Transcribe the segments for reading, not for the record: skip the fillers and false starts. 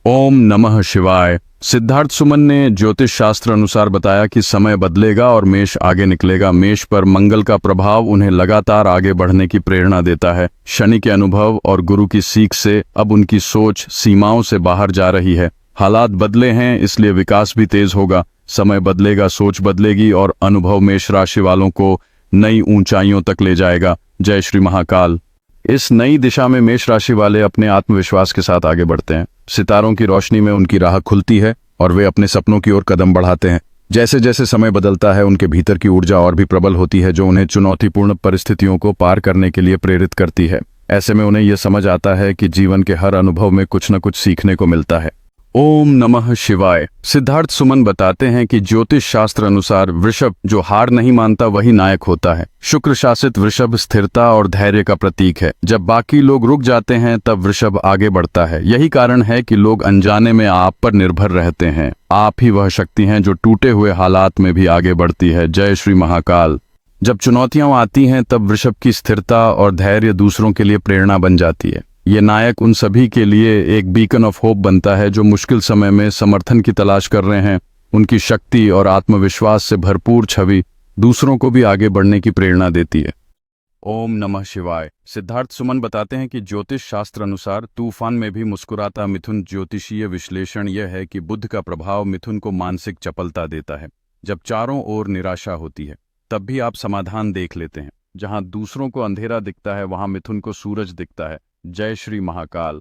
ओम नमः शिवाय। सिद्धार्थ सुमन ने ज्योतिष शास्त्र अनुसार बताया कि समय बदलेगा और मेष आगे निकलेगा। मेष पर मंगल का प्रभाव उन्हें लगातार आगे बढ़ने की प्रेरणा देता है। शनि के अनुभव और गुरु की सीख से अब उनकी सोच सीमाओं से बाहर जा रही है। हालात बदले हैं, इसलिए विकास भी तेज होगा। समय बदलेगा, सोच बदलेगी और अनुभव मेष राशि वालों को नई ऊंचाइयों तक ले जाएगा। जय श्री महाकाल। इस नई दिशा में मेष राशि वाले अपने आत्मविश्वास के साथ आगे बढ़ते हैं। सितारों की रोशनी में उनकी राह खुलती है और वे अपने सपनों की ओर कदम बढ़ाते हैं। जैसे जैसे समय बदलता है, उनके भीतर की ऊर्जा और भी प्रबल होती है, जो उन्हें चुनौतीपूर्ण परिस्थितियों को पार करने के लिए प्रेरित करती है। ऐसे में उन्हें यह समझ आता है कि जीवन के हर अनुभव में कुछ न कुछ सीखने को मिलता है। ओम नमः शिवाय। सिद्धार्थ सुमन बताते हैं कि ज्योतिष शास्त्र अनुसार वृषभ जो हार नहीं मानता वही नायक होता है। शुक्र शासित वृषभ स्थिरता और धैर्य का प्रतीक है। जब बाकी लोग रुक जाते हैं तब वृषभ आगे बढ़ता है। यही कारण है कि लोग अनजाने में आप पर निर्भर रहते हैं। आप ही वह शक्ति हैं जो टूटे हुए हालात में भी आगे बढ़ती है। जय श्री महाकाल। जब चुनौतियां आती हैं तब वृषभ की स्थिरता और धैर्य दूसरों के लिए प्रेरणा बन जाती है। ये नायक उन सभी के लिए एक बीकन ऑफ होप बनता है जो मुश्किल समय में समर्थन की तलाश कर रहे हैं। उनकी शक्ति और आत्मविश्वास से भरपूर छवि दूसरों को भी आगे बढ़ने की प्रेरणा देती है। ओम नमः शिवाय। सिद्धार्थ सुमन बताते हैं कि ज्योतिष शास्त्र अनुसार तूफान में भी मुस्कुराता मिथुन। ज्योतिषीय विश्लेषण यह है कि बुध का प्रभाव मिथुन को मानसिक चपलता देता है। जब चारों ओर निराशा होती है तब भी आप समाधान देख लेते हैं। जहां दूसरों को अंधेरा दिखता है वहां मिथुन को सूरज दिखता है। जय श्री महाकाल।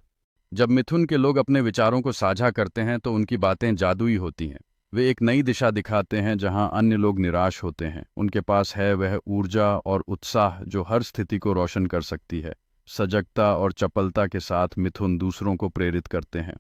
जब मिथुन के लोग अपने विचारों को साझा करते हैं तो उनकी बातें जादुई होती हैं। वे एक नई दिशा दिखाते हैं जहां अन्य लोग निराश होते हैं। उनके पास है वह ऊर्जा और उत्साह जो हर स्थिति को रोशन कर सकती है। सजगता और चपलता के साथ मिथुन दूसरों को प्रेरित करते हैं।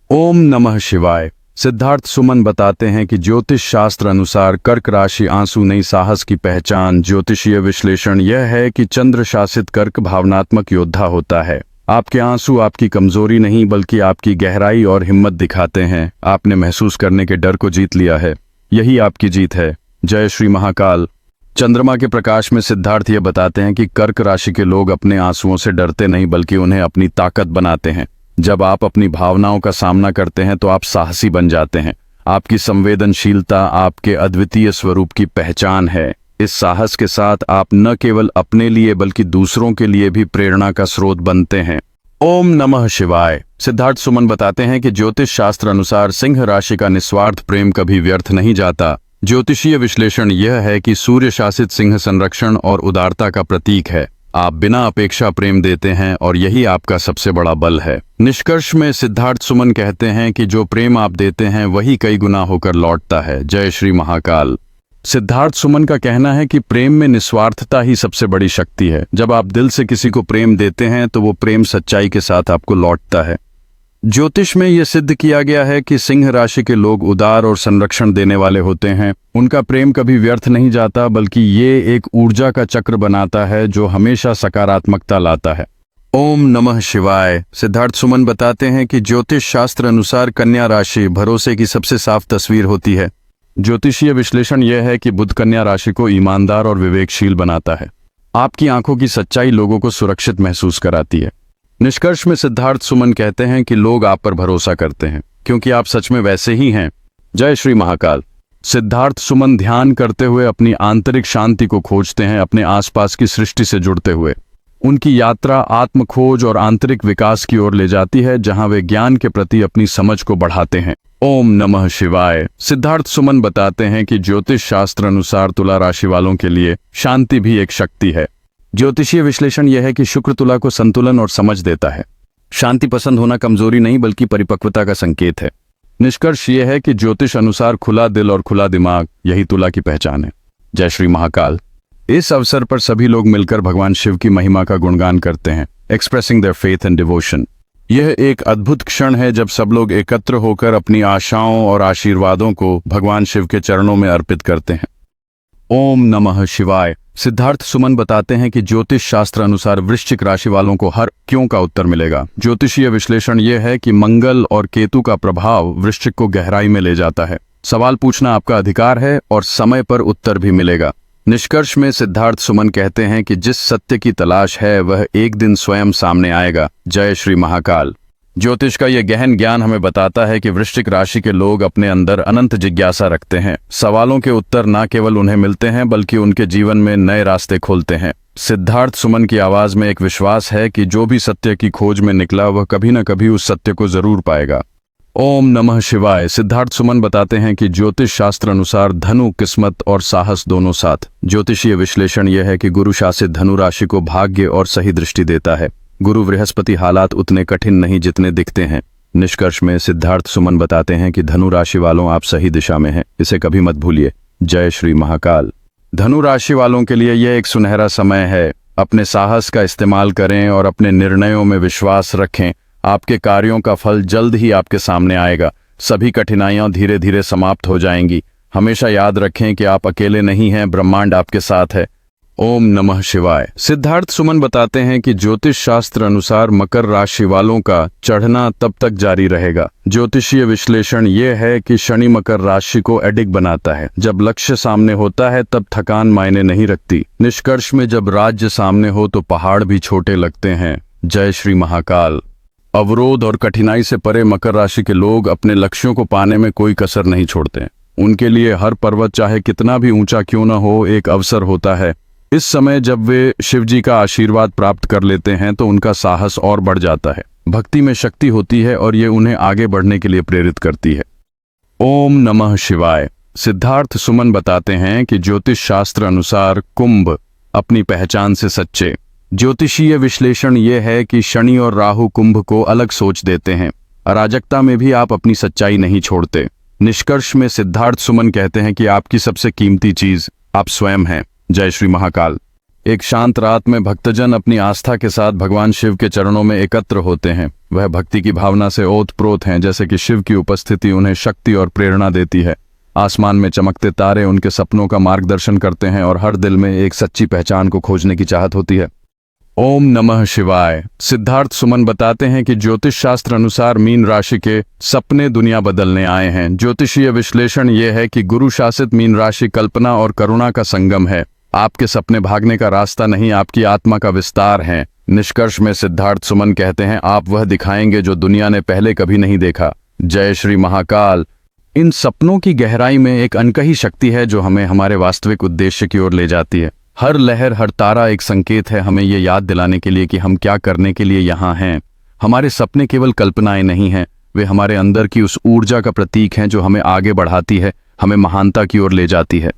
ओम नमः शिवाय। सिद्धार्थ सुमन बताते हैं कि ज्योतिष शास्त्र अनुसार कर्क राशि आंसू नई साहस की पहचान। ज्योतिषीय विश्लेषण यह है कि चंद्र शासित कर्क भावनात्मक योद्धा होता है। आपके आंसू आपकी कमजोरी नहीं बल्कि आपकी गहराई और हिम्मत दिखाते हैं। आपने महसूस करने के डर को जीत लिया है, यही आपकी जीत है। जय श्री महाकाल। चंद्रमा के प्रकाश में सिद्धार्थ ये बताते हैं कि कर्क राशि के लोग अपने आंसुओं से डरते नहीं बल्कि उन्हें अपनी ताकत बनाते हैं। जब आप अपनी भावनाओं का सामना करते हैं तो आप साहसी बन जाते हैं। आपकी संवेदनशीलता आपके अद्वितीय स्वरूप की पहचान है। इस साहस के साथ आप न केवल अपने लिए बल्कि दूसरों के लिए भी प्रेरणा का स्रोत बनते हैं। ओम नमः शिवाय। सिद्धार्थ सुमन बताते हैं कि ज्योतिष शास्त्र अनुसार सिंह राशि का निस्वार्थ प्रेम कभी व्यर्थ नहीं जाता। ज्योतिषीय विश्लेषण यह है कि सूर्य शासित सिंह संरक्षण और उदारता का प्रतीक है। आप बिना अपेक्षा प्रेम देते हैं और यही आपका सबसे बड़ा बल है। निष्कर्ष में सिद्धार्थ सुमन कहते हैं कि जो प्रेम आप देते हैं वही कई गुना होकर लौटता है। जय श्री महाकाल। सिद्धार्थ सुमन का कहना है कि प्रेम में निस्वार्थता ही सबसे बड़ी शक्ति है। जब आप दिल से किसी को प्रेम देते हैं तो वो प्रेम सच्चाई के साथ आपको लौटता है। ज्योतिष में यह सिद्ध किया गया है कि सिंह राशि के लोग उदार और संरक्षण देने वाले होते हैं। उनका प्रेम कभी व्यर्थ नहीं जाता बल्कि ये एक ऊर्जा का चक्र बनाता है जो हमेशा सकारात्मकता लाता है। ओम नमः शिवाय। सिद्धार्थ सुमन बताते हैं कि ज्योतिष शास्त्र अनुसार कन्या राशि भरोसे की सबसे साफ तस्वीर होती है। ज्योतिषीय विश्लेषण यह है कि बुध कन्या राशि को ईमानदार और विवेकशील बनाता है। आपकी आंखों की सच्चाई लोगों को सुरक्षित महसूस कराती है। निष्कर्ष में सिद्धार्थ सुमन कहते हैं कि लोग आप पर भरोसा करते हैं क्योंकि आप सच में वैसे ही हैं। जय श्री महाकाल। सिद्धार्थ सुमन ध्यान करते हुए अपनी आंतरिक शांति को खोजते हैं, अपने आसपास की सृष्टि से जुड़ते हुए। उनकी यात्रा आत्मखोज और आंतरिक विकास की ओर ले जाती है जहां वे ज्ञान के प्रति अपनी समझ को बढ़ाते हैं। ओम नमः शिवाय। सिद्धार्थ सुमन बताते हैं कि ज्योतिष शास्त्र अनुसार तुला राशि वालों के लिए शांति भी एक शक्ति है। ज्योतिषीय विश्लेषण यह है कि शुक्र तुला को संतुलन और समझ देता है। शांति पसंद होना कमजोरी नहीं बल्कि परिपक्वता का संकेत है। निष्कर्ष यह है कि ज्योतिष अनुसार खुला दिल और खुला दिमाग यही तुला की पहचान है। जय श्री महाकाल। इस अवसर पर सभी लोग मिलकर भगवान शिव की महिमा का गुणगान करते हैं, expressing their faith and devotion. यह एक अद्भुत क्षण है जब सब लोग एकत्र होकर अपनी आशाओं और आशीर्वादों को भगवान शिव के चरणों में अर्पित करते हैं। ओम नमः शिवाय। सिद्धार्थ सुमन बताते हैं कि ज्योतिष शास्त्र अनुसार वृश्चिक राशि वालों को हर क्यों का उत्तर मिलेगा। ज्योतिषीय विश्लेषण यह है कि मंगल और केतु का प्रभाव वृश्चिक को गहराई में ले जाता है। सवाल पूछना आपका अधिकार है और समय पर उत्तर भी मिलेगा। निष्कर्ष में सिद्धार्थ सुमन कहते हैं कि जिस सत्य की तलाश है वह एक दिन स्वयं सामने आएगा। जय श्री महाकाल। ज्योतिष का यह गहन ज्ञान हमें बताता है कि वृश्चिक राशि के लोग अपने अंदर अनंत जिज्ञासा रखते हैं। सवालों के उत्तर न केवल उन्हें मिलते हैं बल्कि उनके जीवन में नए रास्ते खोलते हैं। सिद्धार्थ सुमन की आवाज में एक विश्वास है कि जो भी सत्य की खोज में निकला वह कभी न कभी उस सत्य को जरूर पाएगा। ओम नमः शिवाय। सिद्धार्थ सुमन बताते हैं कि ज्योतिष शास्त्र अनुसार धनु, किस्मत और साहस दोनों साथ। ज्योतिषीय विश्लेषण यह है कि गुरु शासित धनु राशि को भाग्य और सही दृष्टि देता है। गुरु बृहस्पति हालात उतने कठिन नहीं जितने दिखते हैं। निष्कर्ष में सिद्धार्थ सुमन बताते हैं कि धनु राशि वालों, आप सही दिशा में हैं, इसे कभी मत भूलिए। जय श्री महाकाल। धनु राशि वालों के लिए यह एक सुनहरा समय है। अपने साहस का इस्तेमाल करें और अपने निर्णयों में विश्वास रखें। आपके कार्यों का फल जल्द ही आपके सामने आएगा। सभी कठिनाइयां धीरे धीरे समाप्त हो जाएंगी। हमेशा याद रखें कि आप अकेले नहीं हैं, ब्रह्मांड आपके साथ है। ओम नमः शिवाय। सिद्धार्थ सुमन बताते हैं कि ज्योतिष शास्त्र अनुसार मकर राशि वालों का चढ़ना तब तक जारी रहेगा। ज्योतिषीय विश्लेषण यह है कि शनि मकर राशि को एडिक्ट बनाता है। जब लक्ष्य सामने होता है तब थकान मायने नहीं रखती। निष्कर्ष में जब राज्य सामने हो तो पहाड़ भी छोटे लगते हैं। जय श्री महाकाल। अवरोध और कठिनाई से परे मकर राशि के लोग अपने लक्ष्यों को पाने में कोई कसर नहीं छोड़ते। उनके लिए हर पर्वत चाहे कितना भी ऊंचा क्यों न हो, एक अवसर होता है। इस समय जब वे शिव जी का आशीर्वाद प्राप्त कर लेते हैं तो उनका साहस और बढ़ जाता है। भक्ति में शक्ति होती है और ये उन्हें आगे बढ़ने के लिए प्रेरित करती है। ओम नमः शिवाय। सिद्धार्थ सुमन बताते हैं कि ज्योतिष शास्त्र अनुसार कुंभ अपनी पहचान से सच्चे। ज्योतिषीय विश्लेषण यह है कि शनि और राहु कुंभ को अलग सोच देते हैं। अराजकता में भी आप अपनी सच्चाई नहीं छोड़ते। निष्कर्ष में सिद्धार्थ सुमन कहते हैं कि आपकी सबसे कीमती चीज आप स्वयं हैं। जय श्री महाकाल। एक शांत रात में भक्तजन अपनी आस्था के साथ भगवान शिव के चरणों में एकत्र होते हैं। वह भक्ति की भावना से ओतप्रोत हैं, जैसे कि शिव की उपस्थिति उन्हें शक्ति और प्रेरणा देती है। आसमान में चमकते तारे उनके सपनों का मार्गदर्शन करते हैं और हर दिल में एक सच्ची पहचान को खोजने की चाहत होती है। ओम नमः शिवाय। सिद्धार्थ सुमन बताते हैं कि ज्योतिष शास्त्र अनुसार मीन राशि के सपने दुनिया बदलने आए हैं। ज्योतिषीय विश्लेषण यह है कि गुरु शासित मीन राशि कल्पना और करुणा का संगम है। आपके सपने भागने का रास्ता नहीं, आपकी आत्मा का विस्तार है। निष्कर्ष में सिद्धार्थ सुमन कहते हैं, आप वह दिखाएंगे जो दुनिया ने पहले कभी नहीं देखा। जय श्री महाकाल। इन सपनों की गहराई में एक अनकही शक्ति है जो हमें हमारे वास्तविक उद्देश्य की ओर ले जाती है। हर लहर, हर तारा एक संकेत है, हमें ये याद दिलाने के लिए कि हम क्या करने के लिए यहाँ हैं। हमारे सपने केवल कल्पनाएं नहीं हैं, वे हमारे अंदर की उस ऊर्जा का प्रतीक हैं जो हमें आगे बढ़ाती है, हमें महानता की ओर ले जाती है।